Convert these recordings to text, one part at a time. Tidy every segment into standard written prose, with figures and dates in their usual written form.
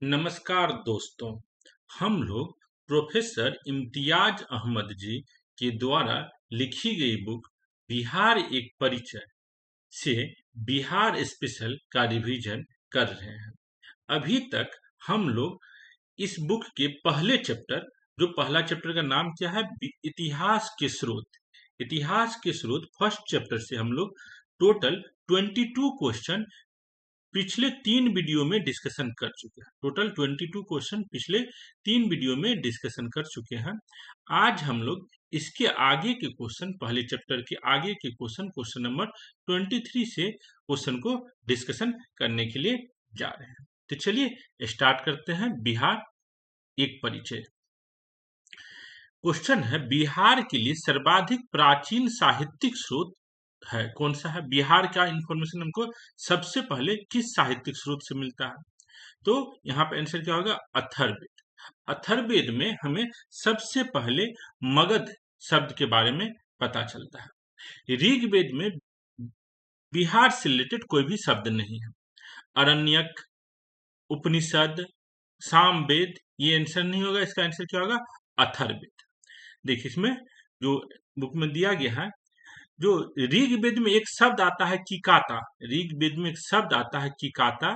नमस्कार दोस्तों। हम लोग प्रोफेसर इम्तियाज अहमद जी के द्वारा लिखी गई बुक बिहार एक परिचय से बिहार स्पेशल का रिवीजन कर रहे हैं। अभी तक हम लोग इस बुक के पहले चैप्टर, जो पहला चैप्टर का नाम क्या है, इतिहास के स्रोत। इतिहास के स्रोत फर्स्ट चैप्टर से हम लोग टोटल 22 क्वेश्चन पिछले 3 वीडियो में डिस्कशन कर चुके हैं। टोटल 22 क्वेश्चन पिछले 3 वीडियो में डिस्कशन कर चुके हैं। आज हम लोग इसके आगे के क्वेश्चन, पहले चैप्टर के आगे के क्वेश्चन नंबर 23 से क्वेश्चन को डिस्कशन करने के लिए जा रहे हैं। तो चलिए स्टार्ट करते हैं। बिहार एक परिचय। क्वेश्चन है, बिहार के लिए सर्वाधिक प्राचीन साहित्यिक स्रोत है कौन सा है? बिहार का इंफॉर्मेशन हमको सबसे पहले किस साहित्यिक स्रोत से मिलता है? तो यहाँ पे आंसर क्या होगा? अथर्ववेद। अथर्ववेद में हमें सबसे पहले मगध शब्द के बारे में पता चलता है। ऋग्वेद में बिहार से रिलेटेड कोई भी शब्द नहीं है। अरण्यक, उपनिषद, सामवेद, ये आंसर नहीं होगा। इसका आंसर क्या होगा? अथर्ववेद। देखिए इसमें जो बुक में दिया गया है, जो ऋग्वेद में एक शब्द आता है किकाता। ऋग्वेद में एक शब्द आता है किकाता,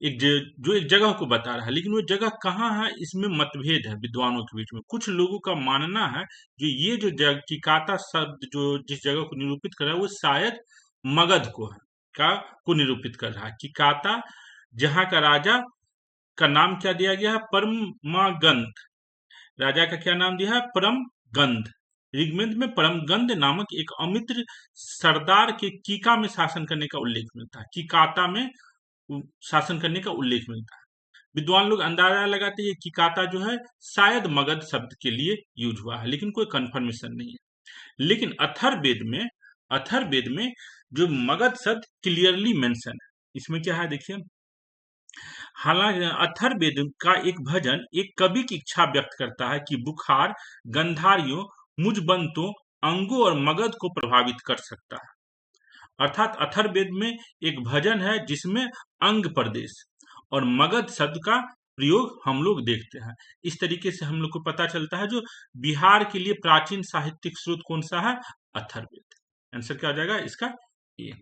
जो एक जगह को बता रहा है, लेकिन वो जगह कहाँ है इसमें मतभेद है विद्वानों के बीच में। कुछ लोगों का मानना है जो ये जो जगह किकाता शब्द जो जिस जगह को निरूपित कर रहा है वो शायद मगध को है, को निरूपित कर रहा है। किकाता जहाँ का राजा का नाम क्या दिया गया है? परमगंध। राजा का क्या नाम दिया है? परमगंध। ऋग्वेद में परमगंध नामक एक अमित्र सरदार के कीका में शासन करने का उल्लेख मिलता है। किकाता में शासन करने का उल्लेख मिलता है। विद्वान लोग अंदाजा लगाते हैं कि काता जो है शायद मगध शब्द के लिए यूज हुआ है, लेकिन कोई कंफर्मेशन नहीं है। लेकिन अथर्ववेद में जो मगध शब्द क्लियरली मेंशन है। इसमें क्या है देखिए, हालांकि अथर्ववेद का एक भजन एक कवि की इच्छा व्यक्त करता है कि बुखार गंधारियों मुझबंतों अंगों और मगध को प्रभावित कर सकता है। अर्थात अथर्ववेद में एक भजन है जिसमें अंग प्रदेश और मगध शब्द का प्रयोग हम लोग देखते हैं। इस तरीके से हम लोग को पता चलता है जो बिहार के लिए प्राचीन साहित्यिक स्रोत कौन सा है? अथर्ववेद। आंसर क्या हो जाएगा इसका? ए।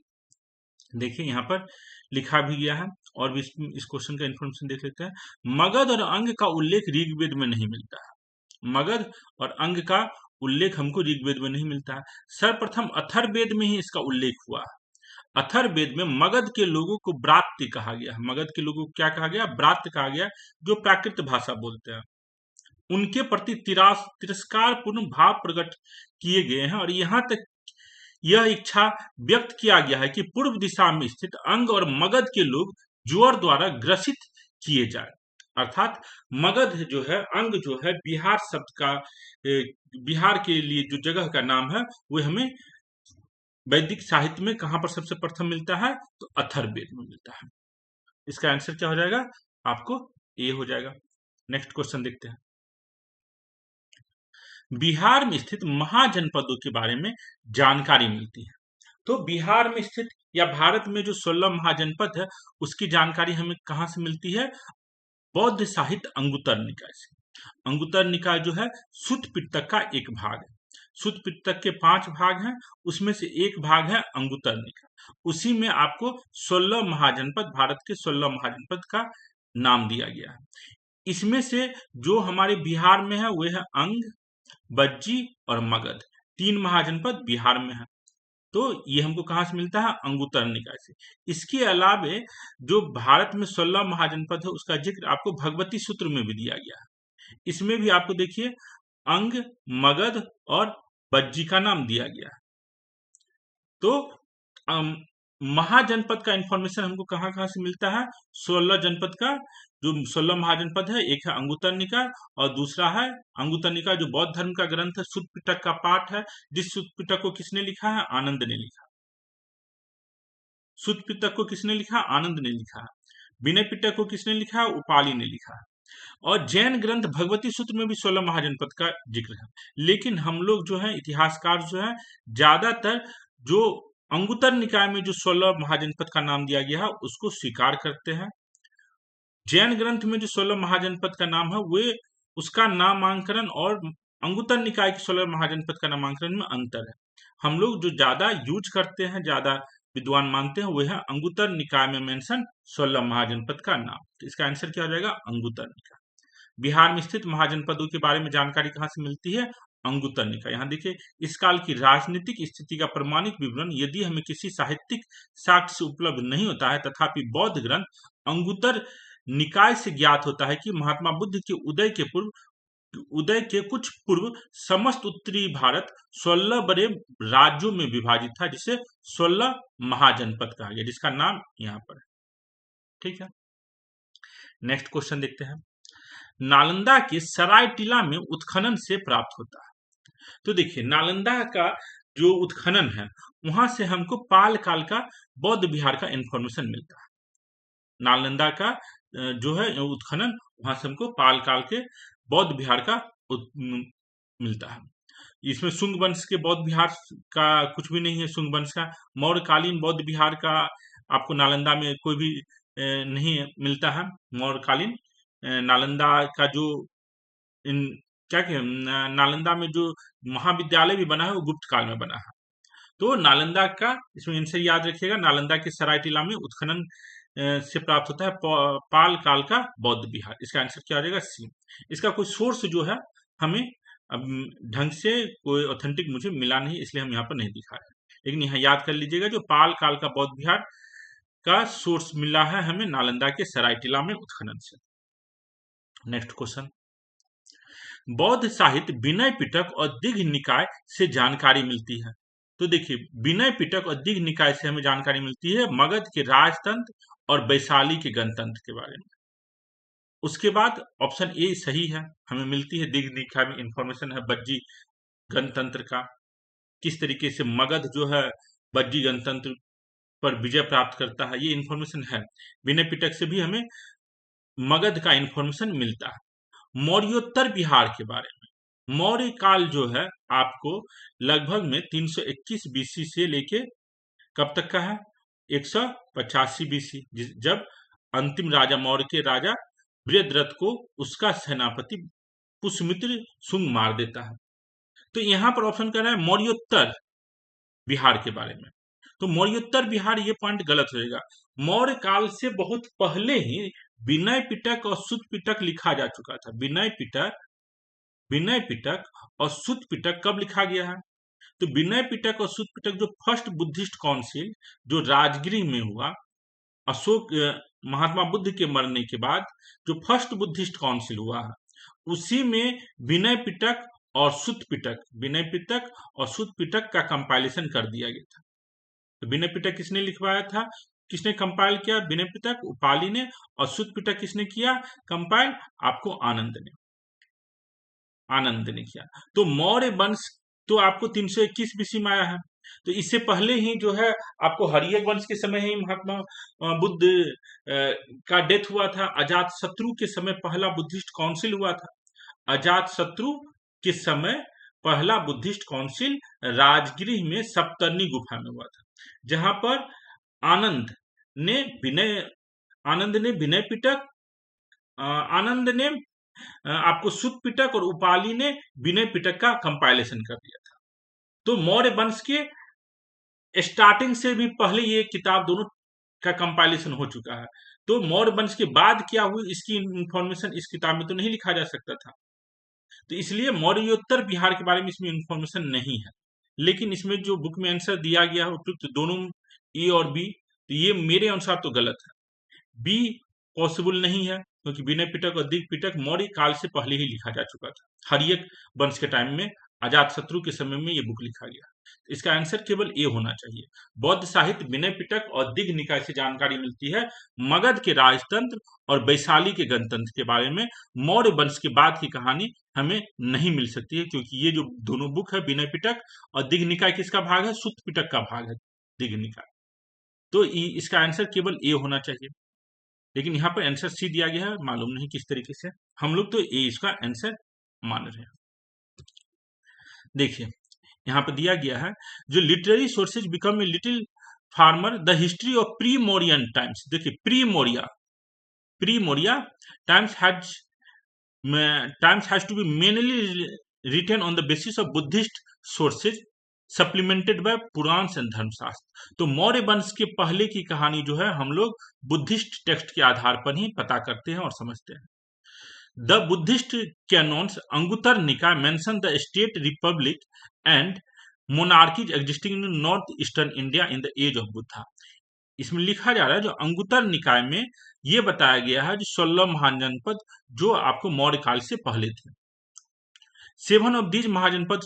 देखिए यहाँ पर लिखा भी गया है, और भी इस क्वेश्चन का इंफॉर्मेशन देख लेते हैं। मगध और अंग का उल्लेख ऋग्वेद में नहीं मिलता है। मगध और अंग का उल्लेख हमको ऋग्वेद में नहीं मिलता है। सर्वप्रथम अथर्ववेद में ही इसका उल्लेख हुआ है। अथर्ववेद में मगध के लोगों को ब्रात्य कहा गया है। मगध के लोगों को क्या कहा गया? ब्रात्य कहा गया, जो प्राकृत भाषा बोलते हैं। उनके प्रति तिरस्कार पूर्ण भाव प्रकट किए गए हैं, और यहाँ तक यह इच्छा व्यक्त किया गया है कि पूर्व दिशा में स्थित अंग और मगध के लोग ज्वर द्वारा ग्रसित किए जाए। अर्थात मगध जो है, अंग जो है, बिहार शब्द का बिहार के लिए जो जगह का नाम है वो हमें वैदिक साहित्य में कहां पर सबसे प्रथम मिलता है? तो अथर्ववेद में मिलता है। इसका आंसर क्या हो जाएगा? आपको ए हो जाएगा। नेक्स्ट क्वेश्चन देखते हैं। बिहार में स्थित महाजनपदों के बारे में जानकारी मिलती है। तो बिहार में स्थित या भारत में जो 16 महाजनपद है उसकी जानकारी हमें कहां से मिलती है? बौद्ध साहित्य अंगुत्तर निकाय से। अंगुत्तर निकाय जो है सुत्त पिटक का एक भाग है। सुत्त पिटक के 5 भाग हैं, उसमें से एक भाग है अंगुत्तर निकाय। उसी में आपको 16 महाजनपद, भारत के 16 महाजनपद का नाम दिया गया है। इसमें से जो हमारे बिहार में है वह है अंग, बज्जी और मगध। 3 महाजनपद बिहार में है। तो ये हमको कहाँ से मिलता है? अंगुत्तर निकाय से। इसके अलावे जो भारत में 16 महाजनपद है उसका जिक्र आपको भगवती सूत्र में भी दिया गया है। इसमें भी आपको देखिए अंग, मगध और बज्जी का नाम दिया गया है। तो महाजनपद का इंफॉर्मेशन हमको कहाँ कहाँ से मिलता है? 16 जनपद का, जो 16 महाजनपद है, एक है अंगुत्तर निकाय और दूसरा है अंगुत्तर निकाय जो बौद्ध धर्म का ग्रंथ है, सुत्त पिटक का पाठ है, जिस सुत्त पिटक को किसने लिखा है? आनंद ने लिखा। सुत्त पिटक को किसने लिखा? आनंद ने लिखा। विनय पिटक को किसने लिखा? उपाली ने लिखा। और जैन ग्रंथ भगवती सूत्र में भी 16 महाजनपद का जिक्र है। लेकिन हम लोग जो है, इतिहासकार जो है, ज्यादातर जो अंगुत्तर निकाय में जो 16 महाजनपद का नाम दिया गया है उसको स्वीकार करते हैं। जैन ग्रंथ में जो 16 महाजनपद का नाम है वे उसका नामांकन और अंगुत्तर निकाय के 16 महाजनपद का नामांकन में अंतर है। हम लोग जो ज्यादा यूज करते हैं, ज्यादा विद्वान मानते हैं, वह है अंगुत्तर निकाय में मेंशन 16 महाजनपद का नाम। तो इसका आंसर क्या हो जाएगा? अंगुत्तर निकाय। बिहार में स्थित महाजनपदों के बारे में जानकारी कहाँ से मिलती है? अंगुत्तर निकाय। यहाँ देखिए, इस काल की राजनीतिक स्थिति का प्रमाणिक विवरण यदि हमें किसी साहित्यिक साक्ष्य उपलब्ध नहीं होता है, तथापि बौद्ध ग्रंथ अंगुत्तर निकाय से ज्ञात होता है कि महात्मा बुद्ध के उदय के कुछ पूर्व समस्त उत्तरी भारत 16 बड़े राज्यों में विभाजित था, जिसे 16 महाजनपद कहा गया, जिसका नाम यहाँ पर है। ठीक है, नेक्स्ट क्वेश्चन देखते हैं। नालंदा के सरायटीला में उत्खनन से प्राप्त होता है। तो देखिए, नालंदा का जो उत्खनन है वहां से हमको पाल काल का बौद्ध विहार का इंफॉर्मेशन मिलता है। नालंदा का जो है उत्खनन, वहां से हमको पाल काल के बौद्ध विहार का मिलता है। इसमें शुंग वंश के बौद्ध विहार का कुछ भी नहीं है। शुंग वंश का मौर्यकालीन बौद्ध विहार का आपको नालंदा में कोई भी नहीं मिलता है। मौर्यकालीन नालंदा का जो क्या कहते हैं, नालंदा में जो महाविद्यालय भी बना है वो गुप्त काल में बना है। तो नालंदा का इसमें आंसर याद रखिएगा, नालंदा के सरायटीला में उत्खनन से प्राप्त होता है पाल काल का बौद्ध विहार। इसका आंसर क्या हो जाएगा? सी। इसका कोई सोर्स जो है हमें अब ढंग से कोई ऑथेंटिक मुझे मिला नहीं, इसलिए हम यहाँ पर नहीं दिखा रहे, लेकिन यहाँ याद कर लीजिएगा, जो पाल काल का बौद्ध विहार का सोर्स मिला है हमें नालंदा के सरायटीला में उत्खनन से। नेक्स्ट क्वेश्चन, बौद्ध साहित्य विनय पिटक और दिघ निकाय से जानकारी मिलती है। तो देखिए, विनय पिटक और दिघ निकाय से हमें जानकारी मिलती है मगध के राजतंत्र और वैशाली के गणतंत्र के बारे में। उसके बाद ऑप्शन ए सही है, हमें मिलती है दिघ निकाय में इंफॉर्मेशन है बज्जी गणतंत्र का, किस तरीके से मगध जो है बज्जी गणतंत्र पर विजय प्राप्त करता है, ये इंफॉर्मेशन है। विनय पिटक से भी हमें मगध का इंफॉर्मेशन मिलता है। मौर्योत्तर बिहार के बारे में, मौर्य काल जो है आपको लगभग में 321 बीसी से लेके कब तक का है? 185 बीसी, जब अंतिम राजा मौर्य के राजा बृहद्रथ को उसका सेनापति पुष्यमित्र शुंग मार देता है। तो यहाँ पर ऑप्शन कर रहा है मौर्योत्तर बिहार के बारे में। तो मौर्योत्तर बिहार, ये पॉइंट गलत हो जाएगा। मौर्य काल से बहुत पहले ही विनय पिटक और सुत पिटक लिखा जा चुका था। विनय पिटक और सुत पिटक कब लिखा गया है? तो विनय पिटक और सुत पिटक जो फर्स्ट बुद्धिस्ट काउंसिल जो राजगिरी में हुआ, अशोक महात्मा बुद्ध के मरने के बाद जो फर्स्ट बुद्धिस्ट काउंसिल हुआ है, उसी में विनय पिटक और सुत पिटक का कंपाइलेशन कर दिया गया था। तो विनय पिटक किसने लिखवाया था, किसने कंपाइल किया? विनय पिटक उपाली ने। और सुत पिटक किसने किया कंपाइल? आपको आनंद ने किया। तो मौर्य वंश तो आपको 321 बीसी में आया है। तो इससे पहले ही जो है आपको हर्यक वंश के समय ही महात्मा बुद्ध का डेथ हुआ था। अजात शत्रु के समय पहला बुद्धिस्ट काउंसिल हुआ था। अजात शत्रु के समय पहला बुद्धिस्ट काउंसिल राजगिरी में सप्तर्णी गुफा में हुआ था, जहां पर आनंद ने विनय पिटक, आनंद ने आपको सुत पिटक और उपाली ने विनय पिटक का कंपाइलेशन कर दिया था। तो मौर्य वंश के स्टार्टिंग से भी पहले ये किताब दोनों का कंपाइलेशन हो चुका है। तो मौर्य वंश के बाद क्या हुई, इसकी इंफॉर्मेशन इस किताब में तो नहीं लिखा जा सकता था। तो इसलिए मौर्योत्तर बिहार के बारे में इसमें इंफॉर्मेशन नहीं है। लेकिन इसमें जो बुक में आंसर दिया गया है उपयुक्त दोनों ए और बी, तो ये मेरे अनुसार तो गलत है। बी पॉसिबल नहीं है, क्योंकि विनय पिटक और दिघ पिटक मौर्य काल से पहले ही लिखा जा चुका था। हर्यक वंश के टाइम में, अजात शत्रु के समय में ये बुक लिखा गया। तो इसका आंसर केवल ए होना चाहिए। बौद्ध साहित्य विनय पिटक और दिघ निकाय से जानकारी मिलती है मगध के राजतंत्र और वैशाली के गणतंत्र के बारे में। मौर्य वंश के बाद की कहानी हमें नहीं मिल सकती है, क्योंकि ये जो दोनों बुक है विनय पिटक और दिघ निकाय किसका भाग है? सुत पिटक का भाग है दिघ निकाय। तो इसका आंसर केवल ए होना चाहिए। लेकिन यहाँ पर आंसर सी दिया गया है, मालूम नहीं किस तरीके से। हम लोग तो ए इसका आंसर मान रहे हैं। देखिए, यहाँ पर दिया गया है जो literary sources become a little firmer the history of pre Mauryan times. देखिए, pre Maurya pre-Maurya times has to be mainly written on the basis of Buddhist sources supplemented by Purana and Dharmashastra. तो मौर्य वंश के पहले की कहानी जो है हम लोग बुद्धिस्ट टेक्स्ट के आधार पर ही पता करते हैं और समझते हैं। The Buddhist canons Anguttara Nikaya mention the state republic and monarchies existing in north eastern India in the age of Buddha. इसमें लिखा जा रहा है जो अंगुतर निकाय में ये बताया गया है जो 16 महान जनपद जो आपको मौर्य काल से पहले थे। Seven of these mahajanapada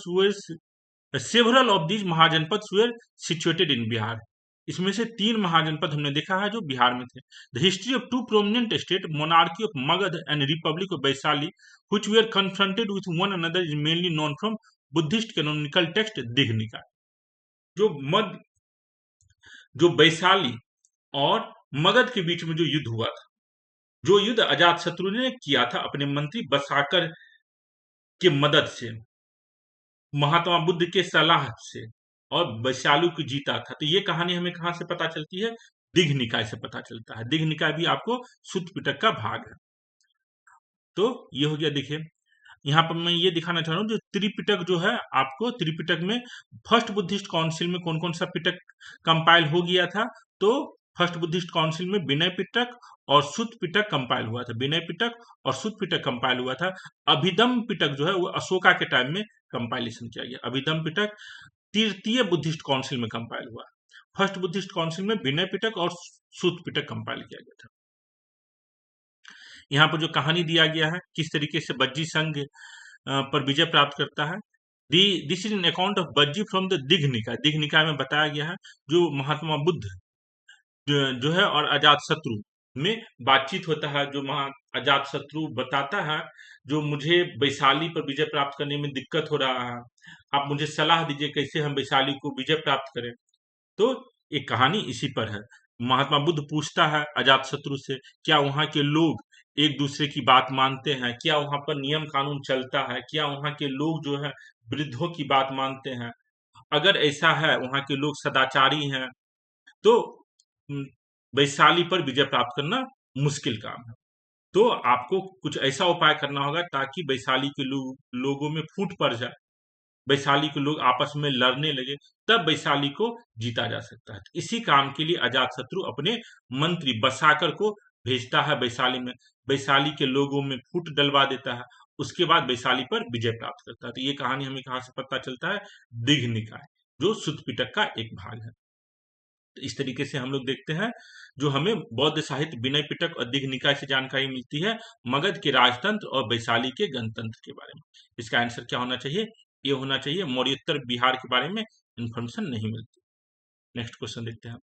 several of these mahajanapada were situated in Bihar. इसमें से 3 महाजनपद हमने देखा है जो बिहार में थे। The history of 2 prominent state monarchy of Magadha and republic of Vaishali which were confronted with one another is mainly known from Buddhist canonical text Dighanikaya. जो वैशाली और मगध के बीच में जो युद्ध हुआ था, जो युद्ध अजातशत्रु ने किया था अपने मंत्री बसाकर के मदद से, महात्मा बुद्ध के सलाह से, और वैशाली को जीता था। तो ये कहानी हमें कहां से पता चलती है? दिघ निकाय से पता चलता है। दिघ निकाय भी आपको सुत्त पिटक का भाग है। तो ये हो गया। देखिए यहाँ पर मैं ये दिखाना चाह रहा हूँ जो त्रिपिटक जो है आपको त्रिपिटक में फर्स्ट बुद्धिस्ट काउंसिल में कौन कौन सा पिटक कंपाइल हो गया था। तो फर्स्ट बुद्धिस्ट काउंसिल में विनय पिटक और सुत्त पिटक कंपाइल हुआ था। विनय पिटक और सुत्त पिटक कंपाइल हुआ था। अभिधम पिटक जो है वो अशोका के टाइम में कंपाइलेशन किया गया। अभिधम पिटक तृतीय बुद्धिस्ट काउंसिल में कंपाइल हुआ। फर्स्ट बुद्धिस्ट काउंसिल में विनय पिटक और सुत्त पिटक कंपाइल किया गया था। यहाँ पर जो कहानी दिया गया है किस तरीके से बज्जी संघ पर विजय प्राप्त करता है। This is an account of बज्जी फ्रॉम द दिघ निकाय। दिघ निकाय में बताया गया है जो महात्मा बुद्ध जो है और अजातशत्रु में बातचीत होता है। जो अजातशत्रु बताता है जो मुझे वैशाली पर विजय प्राप्त करने में दिक्कत हो रहा है, आप मुझे सलाह दीजिए कैसे हम वैशाली को विजय प्राप्त करें। तो एक कहानी इसी पर है। महात्मा बुद्ध पूछता है अजातशत्रु से क्या वहां के लोग एक दूसरे की बात मानते हैं, क्या वहां पर नियम कानून चलता है, क्या वहां के लोग जो है वृद्धों की बात मानते हैं, अगर ऐसा है वहां के लोग सदाचारी हैं तो वैशाली पर विजय प्राप्त करना मुश्किल काम है। तो आपको कुछ ऐसा उपाय करना होगा ताकि वैशाली के लोगों में फूट पड़ जाए, वैशाली के लोग आपस में लड़ने लगे, तब वैशाली को जीता जा सकता है। तो इसी काम के लिए अजातशत्रु अपने मंत्री बसाकर को भेजता है वैशाली में, वैशाली के लोगों में फूट डलवा देता है, उसके बाद वैशाली पर विजय प्राप्त करता है। तो ये कहानी हमें कहां से पता चलता है? दिघ निकाय जो सुत्त पिटक का एक भाग है। तो इस तरीके से हम लोग देखते हैं जो हमें बौद्ध साहित्य विनय पिटक और दिघ निकाय से जानकारी मिलती है मगध के राजतंत्र और वैशाली के गणतंत्र के बारे में। इसका आंसर क्या होना चाहिए? ये होना चाहिए। मौर्योत्तर बिहार के बारे में इंफॉर्मेशन नहीं मिलती। नेक्स्ट क्वेश्चन देखते हैं।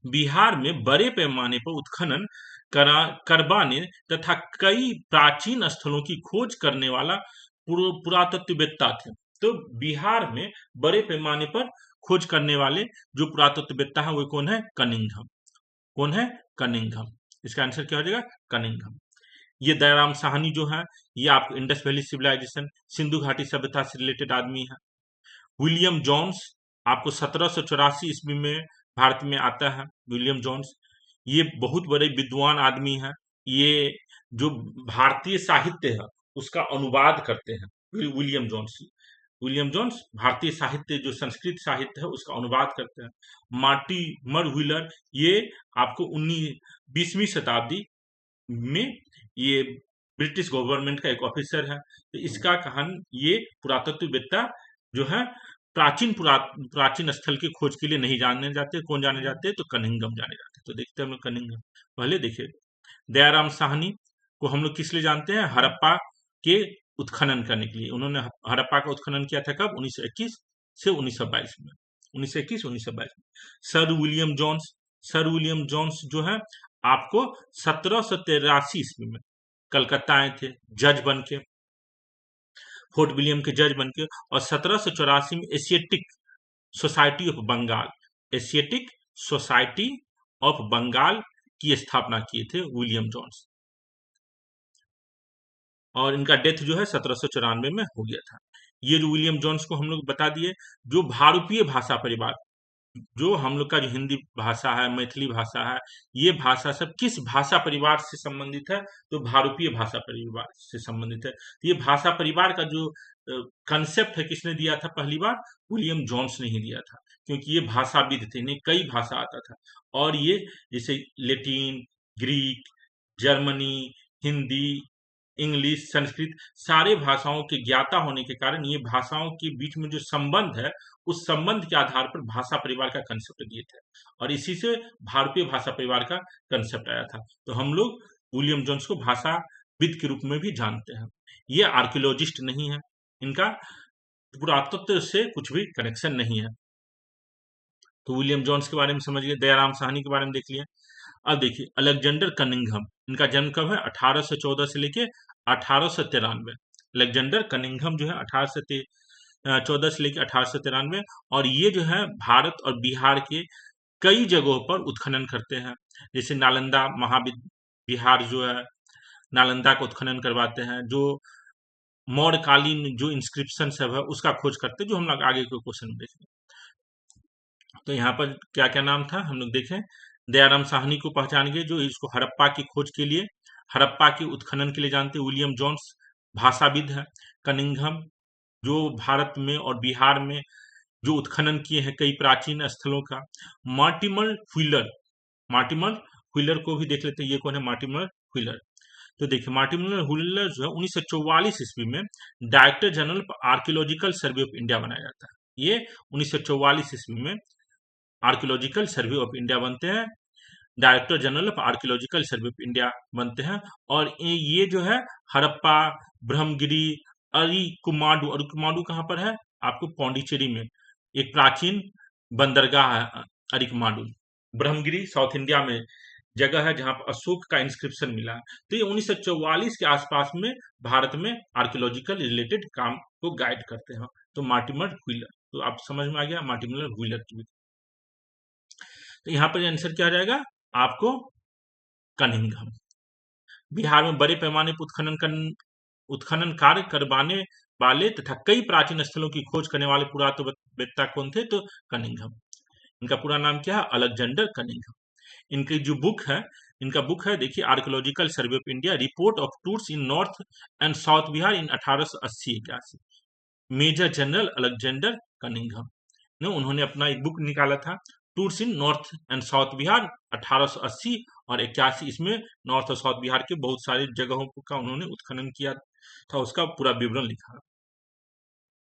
बिहार में बड़े पैमाने पर उत्खनन करवाने तथा कई प्राचीन स्थलों की खोज करने वाला पुरातत्ववेत्ता थे। तो बिहार में बड़े पैमाने पर खोज करने वाले जो पुरातत्ववेत्ता है वो कौन है? कनिंघम। कौन है? कनिंघम। इसका आंसर क्या हो जाएगा? कनिंघम। ये दयाराम साहनी जो है ये आपको इंडस वैली सिविलाइजेशन सिंधु घाटी सभ्यता से रिलेटेड आदमी है। विलियम जोन्स आपको 1784 ईस्वी में भारत में आता है। विलियम जोन्स ये बहुत बड़े विद्वान आदमी है। ये जो भारतीय साहित्य है उसका अनुवाद करते हैं। विलियम जोन्स भारतीय साहित्य जो संस्कृत साहित्य है उसका अनुवाद करते हैं। मार्टिमर व्हीलर ये आपको 20वीं शताब्दी में ये ब्रिटिश गवर्नमेंट का एक ऑफिसर है। तो इसका कहानी ये पुरातत्ववेत्ता जो है प्राचीन स्थल की खोज के लिए नहीं जाने जाते। कौन जाने जाते? तो कनिंघम जाने जाते। तो देखते हैं हम लोग कनिंघम। पहले देखिए दयाराम साहनी को हम लोग किस लिए जानते हैं? हड़प्पा के उत्खनन करने के लिए। उन्होंने हड़प्पा का उत्खनन किया था कब? 1921 से 1922 में। 1921-1922 में। सर विलियम जोन्स जो है आपको 1783 ईस्वी में कलकत्ता आए थे जज बन के, फोर्ट विलियम के जज बन के, और 1784 में एशियाटिक सोसाइटी ऑफ बंगाल की स्थापना किए थे विलियम जोन्स। और इनका डेथ जो है 1794 में हो गया था। ये जो विलियम जोन्स को हम लोग बता दिए जो भारूपीय भाषा परिवार जो हम लोग का जो हिंदी भाषा है, मैथिली भाषा है, ये भाषा सब किस भाषा परिवार से संबंधित है? तो भारतीय भाषा परिवार से संबंधित है। तो ये भाषा परिवार का जो कंसेप्ट है, किसने दिया था पहली बार? विलियम जोन्स ने ही दिया था, क्योंकि ये भाषाविद थे, इन्हें कई भाषा आता था। और ये जैसे Latin, Greek, Germany, Hindi, English, Sanskrit, सारे भाषाओं के ज्ञाता होने के कारण ये भाषाओं के बीच में जो संबंध है, उस संबंध के आधार पर भाषा परिवार का कंसेप्ट दिए थे, और इसी से भारतीय भाषा परिवार का कंसेप्ट आया था। तो हम लोग विलियम जोन्स को भाषाविद के रूप में भी जानते हैं। ये आर्कियोलॉजिस्ट नहीं है, इनका पुरातत्व से कुछ भी कनेक्शन नहीं है। तो विलियम जोन्स के बारे में समझ गए, दयाराम साहनी के बारे में देख लिया। अब देखिए अलेक्जेंडर कनिंघम, इनका जन्म कब है? 1814 से लेके 1893। अलेक्जेंडर कनिंघम जो है 1814 से लेके 1893, और ये जो है भारत और बिहार के कई जगहों पर उत्खनन करते हैं। जैसे नालंदा महाविहार जो है, नालंदा का उत्खनन करवाते हैं। जो मौर्यकालीन जो इंस्क्रिप्शन सब है उसका खोज करते हैं, जो हम लोग आगे के क्वेश्चन में देखेंगे। तो यहाँ पर क्या क्या नाम था हम लोग देखें। दयाराम साहनी को पहचान गए, जो इसको हड़प्पा की खोज के लिए, हड़प्पा के उत्खनन के लिए जानते हैं। विलियम जोन्स भाषाविद है। कनिंघम जो भारत में और बिहार में जो उत्खनन किए हैं कई प्राचीन स्थलों का। मार्टिमर व्हीलर, मार्टिमर व्हीलर को भी देख लेते हैं, ये कौन है? Mortimer wheeler. तो देखिए मार्टिमर व्हीलर जो है 1944 ईस्वी में director general archaeological survey of India बनाया जाता है। ये 1944 ईस्वी में आर्कियोलॉजिकल सर्वे ऑफ इंडिया बनते हैं, director general of archaeological survey of India बनते हैं। और ये जो है हड़प्पा, ब्रह्मगिरी, अरिकुमाडू, अरिकुमाडू कहाँ पर है? आपको पौंडीचेरी में एक प्राचीन बंदरगाह है अरिकुमाडू। ब्रह्मगिरी साउथ इंडिया में जगह है जहां पर अशोक का इंस्क्रिप्शन मिला है। तो ये 1944 के आसपास में भारत में आर्कियोलॉजिकल रिलेटेड काम को गाइड करते हैं। तो मार्टिमर व्हीलर, तो आप समझ में आ गया मार्टिमर व्हीलर की। तो यहाँ पर आंसर क्या आ जाएगा आपको? कनिंघम। बिहार में बड़े पैमाने पर उत्खनन कार्य करवाने वाले तथा कई प्राचीन स्थलों की खोज करने वाले पुरातत्ववेत्ता कौन थे? तो कनिंघम। इनका पूरा नाम क्या है? Alexander Cunningham. इनकी जो बुक है, इनका बुक है देखिए, archaeological survey of India, report of tours in north and south Bihar in 1880-81। Major general Alexander Cunningham ने उन्होंने अपना एक बुक निकाला था, tours in north and south Bihar 1880 और 81। इसमें नॉर्थ और साउथ बिहार के बहुत सारी जगहों का उन्होंने उत्खनन किया था, उसका पूरा विवरण लिखा।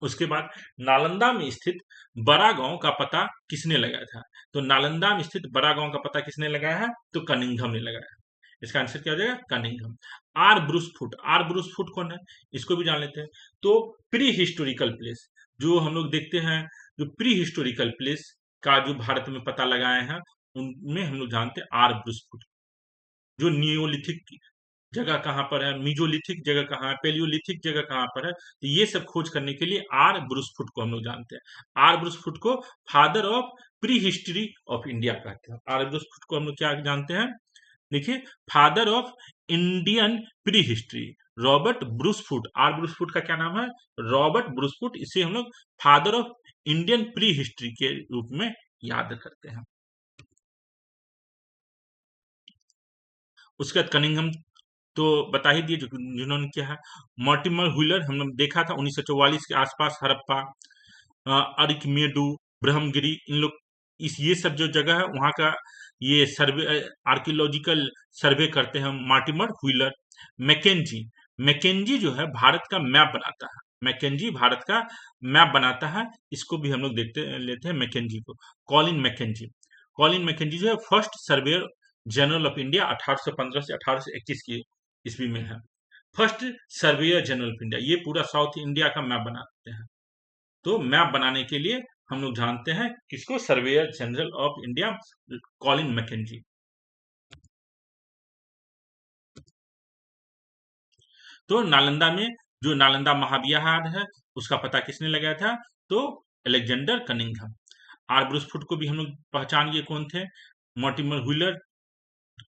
उसके बाद नालंदा में स्थित बड़ा गांव का पता किसने लगाया था? तो नालंदा में स्थित बड़ा गांव का पता किसने लगाया है? तो कनिंघम ने लगाया है। इसका आंसर क्या हो जाएगा? Cunningham. R Bruce Foote, R Bruce Foote कौन है? इसको भी जान लेते हैं। तो प्री हिस्टोरिकल प्लेस, जो हम लोग देखते हैं, जो प्री हिस्टोरिकल प्लेस का जो भारत में पता लगाए हैं, उनमें हम लोग जानते हैं आर ब्रूस फुट। जो नियोलिथिक जगह कहाँ पर है, मीजोलिथिक जगह कहाँ है, पेलियोलिथिक जगह कहाँ पर है, तो ये सब खोज करने के लिए आर ब्रूसफुट को हम लोग जानते हैं। आर ब्रूसफुट को father of pre history of India कहते हैं। आर ब्रूसफुट को हम लोग क्या जानते हैं? देखिए, father of Indian prehistory Robert Bruce Foote. R Bruce Foote का क्या नाम है? Robert Bruce Foote. इसे हम लोग father of Indian prehistory के रूप में याद करते हैं। उसके बाद कनिंघम तो बता ही दिए, जो जिन्होंने किया है। मॉर्टिमर व्हीलर हमने देखा था 1944 के आसपास, हड़प्पा, अरिकमेडु, ब्रह्मगिरी, इन लोग इस ये सब जो जगह है वहाँ का ये सर्वे, आर्कियोलॉजिकल सर्वे करते हैं मार्टिमर व्हीलर। मैकेंजी, मैकेंजी जो है भारत का मैप बनाता है। मैकेंजी भारत का मैप बनाता है, इसको भी हम लोग देखते लेते हैं मैकेंजी को। कॉलिन मैकेंजी, कॉलिन मैकेंजी जो है first surveyor general of India 1815 से 1821 की ईस्वी में है। First surveyor general of India, ये पूरा साउथ इंडिया का मैप बनाते हैं। तो मैप बनाने के लिए हम लोग जानते हैं किसको? Surveyor general of India Colin McKenzie. तो नालंदा में जो नालंदा महाविहार है उसका पता किसने लगाया था? तो अलेक्जेंडर कनिंघम। आर ब्रूसफुट को भी हम लोग पहचान गए कौन थे? मॉर्टिमर व्हीलर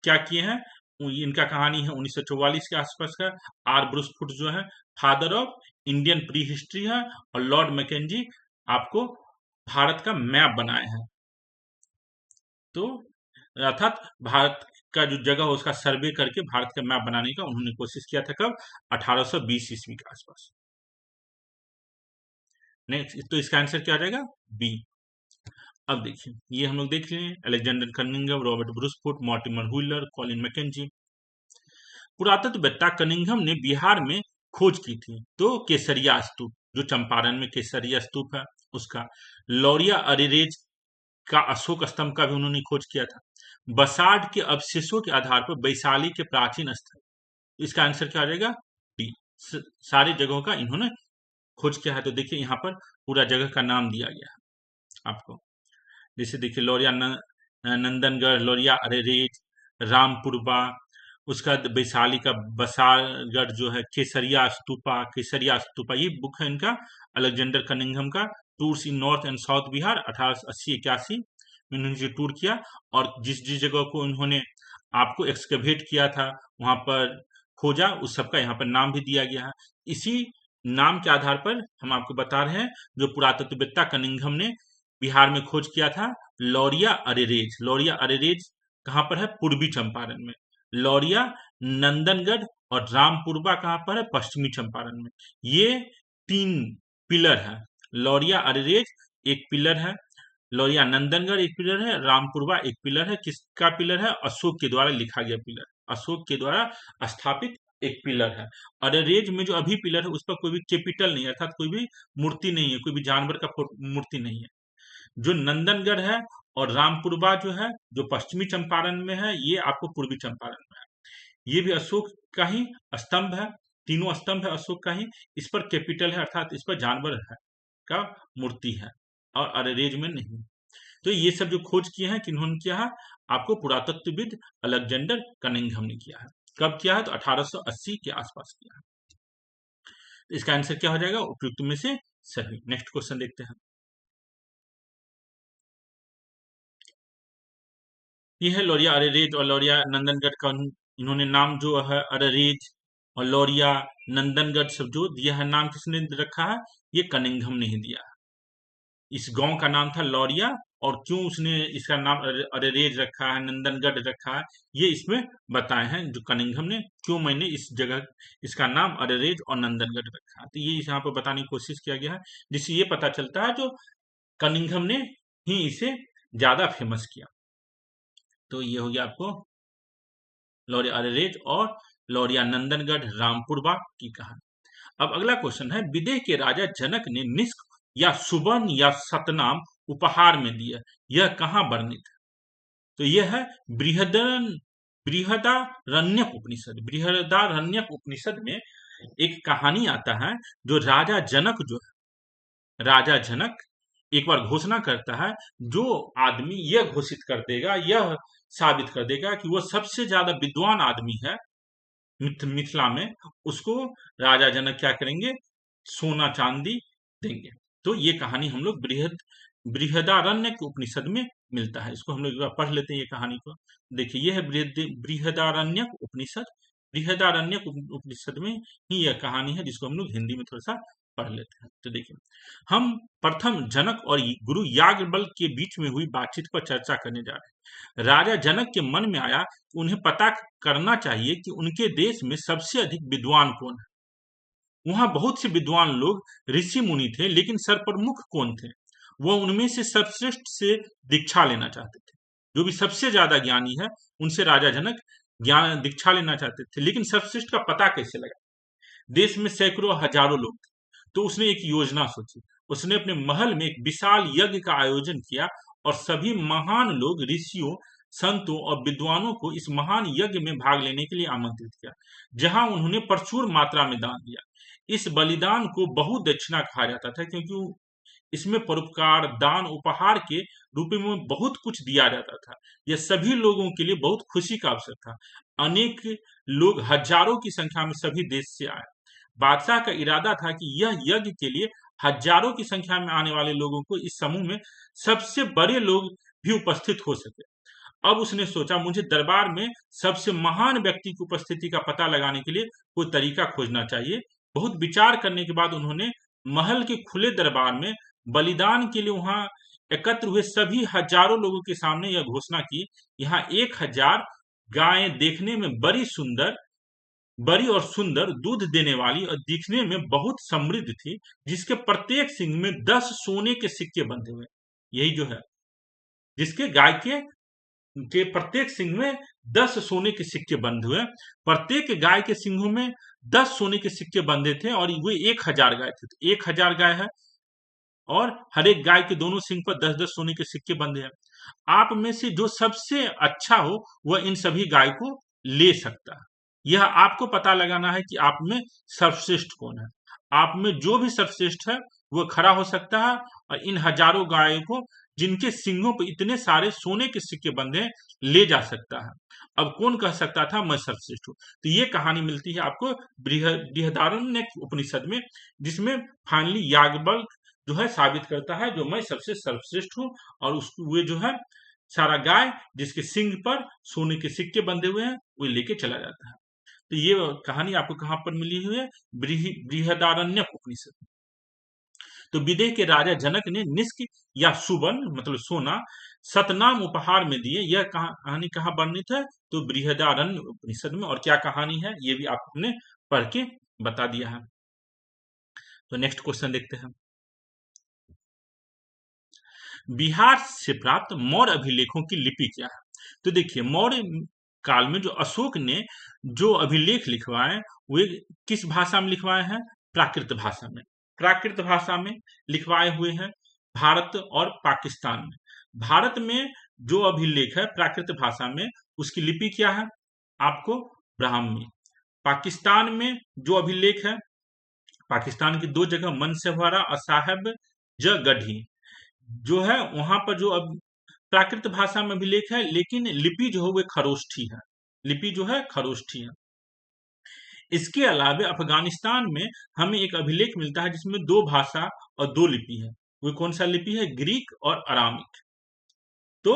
क्या किए हैं? इनका कहानी है 1944 के आसपास का। आर ब्रूसफुट जो है father of Indian pre history है, और लॉर्ड मैकेंजी आपको भारत का मैप बनाए हैं। तो अर्थात भारत का जो जगह है उसका सर्वे करके भारत का मैप बनाने का उन्होंने कोशिश किया था। कब? 1820 ईस्वी के आसपास। नेक्स्ट, तो इसका आंसर क्या आ जाएगा? बी। अब देखिए, ये हम लोग देख लिए Alexander Cunningham, Robert Bruce Foote, Mortimer Wheeler, Colin Mackenzie. पुरातत्ववेत्ता कनिंघम ने बिहार में खोज की थी, तो केसरिया स्तूप, जो चंपारण में केसरिया स्तूप है उसका। लौरिया अरेरेज का अशोक स्तंभ का भी उन्होंने खोज किया था। बसाड के अवशेषों के आधार पर वैशाली के प्राचीन स्थल, इसका आंसर क्या आ जाएगा? डी। सारी जगहों का इन्होंने खोज किया है। तो देखिए यहाँ पर पूरा जगह का नाम दिया गया है आपको। जैसे देखिए लौरिया नंदनगढ़, लौरिया अरेरेज, रामपुरबा, उसका वैशाली का बसागढ़ जो है, केसरिया स्तूपा, ये बुक है इनका अलेक्जेंडर कनिंघम का, tours in north and south Bihar, 1880-81 में उन्होंने जो टूर किया। और जिस जिस जगह को उन्होंने आपको एक्सकवेट किया था, वहां पर खोजा, उस सबका यहाँ पर नाम भी दिया गया है। इसी नाम के आधार पर हम आपको बता रहे हैं, जो पुरातत्ववेत्ता कनिंघम ने बिहार में खोज किया था, लौरिया अरेरेज। लौरिया अरेरेज कहाँ पर है? पूर्वी चंपारण में। लौरिया, नंदनगढ़ और रामपुरबा कहाँ पर है? पश्चिमी चंपारण में। ये 3 पिलर है। लौरिया अरेरेज एक पिलर है, लौरिया नंदनगढ़ एक पिलर है, रामपुरबा एक पिलर है। किसका पिलर है? अशोक के द्वारा लिखा गया पिलर, अशोक के द्वारा स्थापित एक पिलर है। अरेरेज में जो अभी पिलर है उस पर कोई भी कैपिटल नहीं है, अर्थात कोई भी मूर्ति नहीं है, कोई भी जानवर का मूर्ति नहीं है। जो नंदनगढ़ है और रामपुरबा जो है, जो पश्चिमी चंपारण में है, ये आपको पूर्वी चंपारण में है। ये भी अशोक का ही स्तंभ है, तीनों स्तंभ है अशोक का ही। इस पर कैपिटल है, अर्थात इस पर जानवर है का मूर्ति है, और अरेरेज में नहीं। तो ये सब जो खोज किए हैं किन्होंने किया है? आपको पुरातत्वविद अलेक्जेंडर कनिंघम ने किया है। कब किया है? तो 1880 के आसपास किया है। इसका आंसर क्या हो जाएगा? उपयुक्त में से सही। नेक्स्ट क्वेश्चन देखते हैं। ये है लौरिया अरेरेज और लौरिया नंदनगढ़ का इन्होंने नाम जो है अरेरेज और लौरिया नंदनगढ़ सब जो दिया है, नाम किसने रखा है? ये कनिंघम ने ही दिया है। इस गांव का नाम था लौरिया, और क्यों उसने इसका नाम अरेरेज रखा है, नंदनगढ़ रखा है, ये इसमें बताए हैं जो कनिंघम ने, क्यों मैंने इस जगह इसका नाम अरेरेज और नंदनगढ़ रखा है। तो ये यहाँ पर बताने की कोशिश किया गया है, जिससे ये पता चलता है जो कनिंघम ने ही इसे ज्यादा फेमस किया। तो ये हो गया आपको लौरिया अरेरेज और लौरिया नंदनगढ़ रामपुरबा की कहानी। अब अगला क्वेश्चन है, विदेह के राजा जनक ने निष्क या सुवर्ण या सतनाम उपहार में दिया, यह कहाँ वर्णित है? तो यह है बृहदारण्यक उपनिषद। बृहदारण्यक उपनिषद में एक कहानी आता है, जो राजा जनक जो है, राजा जनक एक बार घोषणा करता है, जो आदमी यह घोषित कर देगा, यह साबित कर देगा कि वह सबसे ज्यादा विद्वान आदमी है मिथिला में, उसको राजा जनक क्या करेंगे? सोना चांदी देंगे। तो ये कहानी हम लोग बृहदारण्यक उपनिषद में मिलता है। इसको हम लोग एक बार पढ़ लेते हैं ये कहानी को। देखिए ये है बृहदारण्यक उपनिषद। बृहदारण्यक उपनिषद में ही यह कहानी है, जिसको हम लोग हिंदी में थोड़ा सा पढ़ लेते हैं। तो देखिए, हम प्रथम जनक और गुरु याज्ञवल्क्य के बीच में हुई बातचीत पर चर्चा करने जा रहे हैं। राजा जनक के मन में आया कि उन्हें पता करना चाहिए कि उनके देश में सबसे अधिक विद्वान कौन है। वहां बहुत से विद्वान लोग ऋषि मुनि थे, लेकिन सर्वप्रमुख कौन थे? वह उनमें से सर्वश्रेष्ठ से दीक्षा लेना चाहते थे। जो भी सबसे ज्यादा ज्ञानी है, उनसे राजा जनक ज्ञान दीक्षा लेना चाहते थे, लेकिन सर्वश्रेष्ठ का पता कैसे लगा? देश में सैकड़ों हजारों लोग थे, तो उसने एक योजना सोची। उसने अपने महल में एक विशाल यज्ञ का आयोजन किया और सभी महान लोग, ऋषियों, संतों और विद्वानों को इस महान यज्ञ में भाग लेने के लिए आमंत्रित किया, जहां उन्होंने प्रचुर मात्रा में दान दिया। इस बलिदान को बहुदक्षिणा कहा जाता था, क्योंकि इसमें परोपकार, दान, उपहार के रूप में बहुत कुछ दिया जाता था। यह सभी लोगों के लिए बहुत खुशी का अवसर था। अनेक लोग, हजारों की संख्या में सभी देश से आए। बादशाह का इरादा था कि यह यज्ञ के लिए हजारों की संख्या में आने वाले लोगों को इस समूह में सबसे बड़े लोग भी उपस्थित हो सके। अब उसने सोचा, मुझे दरबार में सबसे महान व्यक्ति की उपस्थिति का पता लगाने के लिए कोई तरीका खोजना चाहिए। बहुत विचार करने के बाद उन्होंने महल के खुले दरबार में बलिदान के लिए वहां एकत्र हुए सभी हजारों लोगों के सामने यह घोषणा की, यहाँ 1000 गायें देखने में बड़ी और सुंदर, दूध देने वाली और दिखने में बहुत समृद्ध थी, जिसके प्रत्येक सींग में 10 सोने के सिक्के बंधे हुए। यही जो है, जिसके गाय के प्रत्येक सिंह में 10 सोने के सिक्के बंधे हुए। प्रत्येक गाय के सिंहों में 10 सोने के सिक्के बंधे थे और वे 1000 गाय थे। तो 1000 गाय है और हर एक गाय के दोनों सिंग पर 10-10 सोने के सिक्के बंधे हैं। आप में से जो सबसे अच्छा हो वह इन सभी गाय को ले सकता है। यह आपको पता लगाना है कि आप में सर्वश्रेष्ठ कौन है। आप में जो भी सर्वश्रेष्ठ है वह खड़ा हो सकता है और इन हजारों गायों को, जिनके सिंगों पर इतने सारे सोने के सिक्के बंधे हैं, ले जा सकता है। अब कौन कह सकता था मैं सर्वश्रेष्ठ हूँ? तो ये कहानी मिलती है आपको बृहदारण्यक उपनिषद में, जिसमें फाइनली याज्ञवल्क्य जो है साबित करता है जो मैं सबसे सर्वश्रेष्ठ हूँ, और उसको वे जो है सारा गाय जिसके सिंग पर सोने के सिक्के बंधे हुए हैं वो लेके चला जाता है। तो ये कहानी आपको कहाँ पर मिली हुई है? बृहदारण्यक उपनिषद में। तो विदेह के राजा जनक ने निष्क या सुवर्ण मतलब सोना सतनाम उपहार में दिए। यह कहानी कहाँ वर्णित है? तो बृहदारण्य उपनिषद में। और क्या कहानी है ये भी आपने पढ़ के बता दिया है। तो नेक्स्ट क्वेश्चन देखते हैं। बिहार से प्राप्त मौर्य अभिलेखों की लिपि क्या है? तो देखिए, मौर्य काल में जो अशोक ने जो अभिलेख लिखवाए वे किस भाषा में लिखवाए हैं? प्राकृत भाषा में। प्राकृत भाषा में लिखवाए हुए हैं भारत और पाकिस्तान में। भारत में जो अभिलेख है प्राकृत भाषा में, उसकी लिपि क्या है? आपको ब्राह्मी। पाकिस्तान में जो अभिलेख है, पाकिस्तान की 2 जगह मनसेवाड़ा और साहेब गढ़ी जो है, वहां पर जो अब प्राकृत भाषा में अभिलेख है, लेकिन लिपि जो है वो खरोष्ठी है। लिपि जो है खरोष्ठी है। इसके अलावा अफगानिस्तान में हमें एक अभिलेख मिलता है जिसमें 2 भाषा और 2 लिपि है। वो कौन सा लिपि है? ग्रीक और अरामिक। तो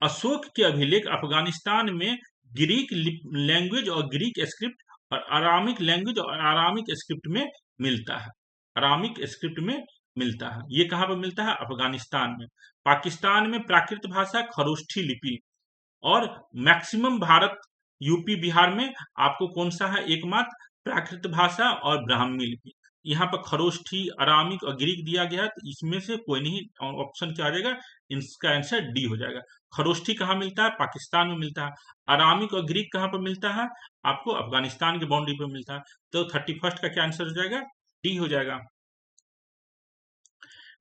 अशोक के अभिलेख अफगानिस्तान में ग्रीक लैंग्वेज और ग्रीक स्क्रिप्ट और अरामिक लैंग्वेज और अरामिक स्क्रिप्ट में मिलता है। अरामिक स्क्रिप्ट में मिलता है। ये कहाँ पर मिलता है? अफगानिस्तान में। पाकिस्तान में प्राकृत भाषा खरोष्ठी लिपि, और मैक्सिमम भारत यूपी बिहार में आपको कौन सा है? एकमात्र प्राकृत भाषा और ब्राह्मी लिपि। यहाँ पर खरोष्ठी, अरामिक और ग्रीक दिया गया है, तो इसमें से कोई नहीं, ऑप्शन क्या आ जाएगा? इसका आंसर डी हो जाएगा। खरोष्ठी कहाँ मिलता है? पाकिस्तान में मिलता है। अरामिक और ग्रीक कहाँ पर मिलता है? आपको अफगानिस्तान के बाउंड्री पर मिलता है। तो 31 का क्या आंसर हो जाएगा? डी हो जाएगा।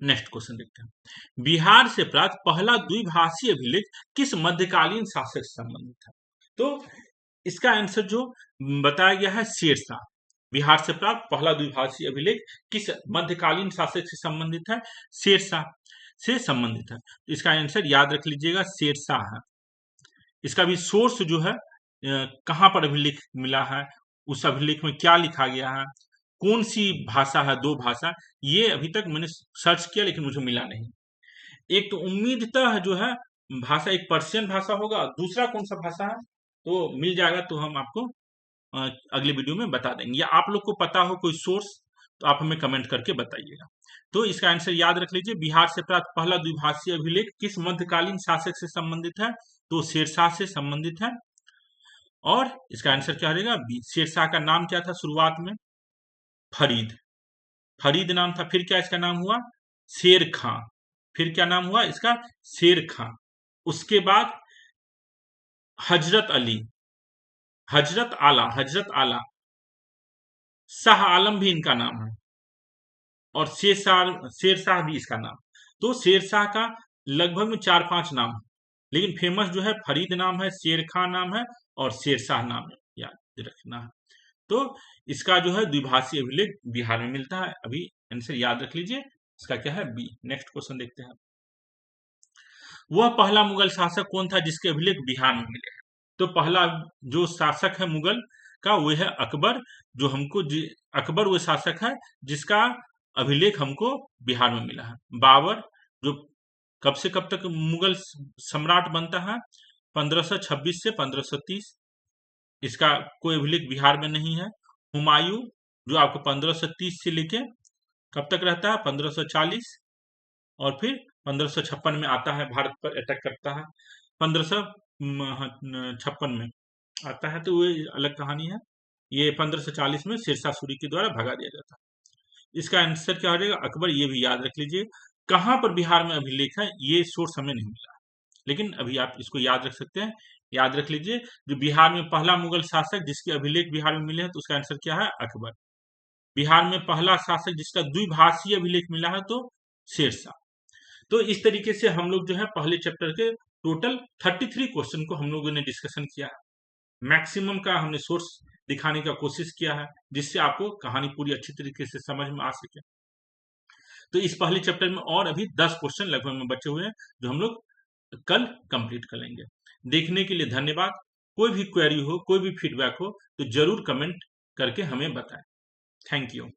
नेक्स्ट क्वेश्चन देखते हैं। बिहार से प्राप्त पहला द्विभाषी अभिलेख किस मध्यकालीन शासक से संबंधित है? तो इसका आंसर जो बताया गया है शेरशाह। बिहार से प्राप्त पहला द्विभाषी अभिलेख किस मध्यकालीन शासक से संबंधित है? शेरशाह से संबंधित है। तो इसका आंसर याद रख लीजिएगा, शेरशाह है। इसका भी सोर्स जो है कहाँ पर अभिलेख मिला है, उस अभिलेख में क्या लिखा गया है, कौन सी भाषा है, 2 भाषा, ये अभी तक मैंने सर्च किया लेकिन मुझे मिला नहीं। एक तो उम्मीदतः जो है भाषा एक पर्शियन भाषा होगा, दूसरा कौन सा भाषा है तो मिल जाएगा, तो हम आपको अगले वीडियो में बता देंगे, या आप लोग को पता हो कोई सोर्स तो आप हमें कमेंट करके बताइएगा। तो इसका आंसर याद रख लीजिए, बिहार से प्राप्त पहला द्विभाषी अभिलेख किस मध्यकालीन शासक से संबंधित है? तो शेरशाह से संबंधित है। और इसका आंसर क्या रहेगा? बी। शेरशाह का नाम क्या था शुरुआत में? फरीद। फरीद नाम था। फिर क्या इसका नाम हुआ? शेर खां। फिर क्या नाम हुआ इसका? शेर खां। उसके बाद हजरत अली, हजरत आला, शाह आलम भी इनका नाम है, और शेरशाह भी इसका नाम। तो शेरशाह का लगभग में 4-5 नाम है, लेकिन फेमस जो है फरीद नाम है, शेर खां नाम है और शेरशाह नाम है, याद रखना है। तो इसका जो है द्विभाषी अभिलेख बिहार में मिलता है। अभी आंसर याद रख लीजिए, इसका क्या है? बी। नेक्स्ट क्वेश्चन देखते हैं। वह पहला मुगल शासक कौन था जिसके अभिलेख बिहार में मिले हैं? तो पहला जो शासक है मुगल का वो है अकबर, जो हमको अकबर वो शासक है जिसका अभिलेख हमको बिहार में मिला है। बाबर जो कब से कब तक मुगल सम्राट बनता है? 1526 से 1530। इसका कोई अभिलेख बिहार में नहीं है। हुमायूं जो आपको 1530 से लेके कब तक रहता है? 1540। और फिर 1556 में आता है, भारत पर अटैक करता है। 1556 में आता है, तो वो अलग कहानी है। ये 1540 में शेरशाह सूरी के द्वारा भगा दिया जाता है। इसका आंसर क्या हो जाएगा? अकबर। ये भी याद रख लीजिए। कहाँ पर बिहार में अभिलेख है, ये सोर्स हमें नहीं मिला, लेकिन अभी आप इसको याद रख सकते हैं। याद रख लीजिए, जो बिहार में पहला मुगल शासक जिसके अभिलेख बिहार में मिले हैं, तो उसका आंसर क्या है? अकबर। बिहार में पहला शासक जिसका द्विभाषीय अभिलेख मिला है, तो शेरशाह। तो इस तरीके से हम लोग जो है पहले चैप्टर के टोटल 33 क्वेश्चन को हम लोगों ने डिस्कशन किया है। मैक्सिमम का हमने सोर्स दिखाने का कोशिश किया है, जिससे आपको कहानी पूरी अच्छी तरीके से समझ में आ सके। तो इस पहले चैप्टर में और अभी 10 क्वेश्चन लगभग में बचे हुए हैं, जो हम लोग कल कंप्लीट कर लेंगे। देखने के लिए धन्यवाद। कोई भी क्वेरी हो, कोई भी फीडबैक हो, तो जरूर कमेंट करके हमें बताएं। Thank you.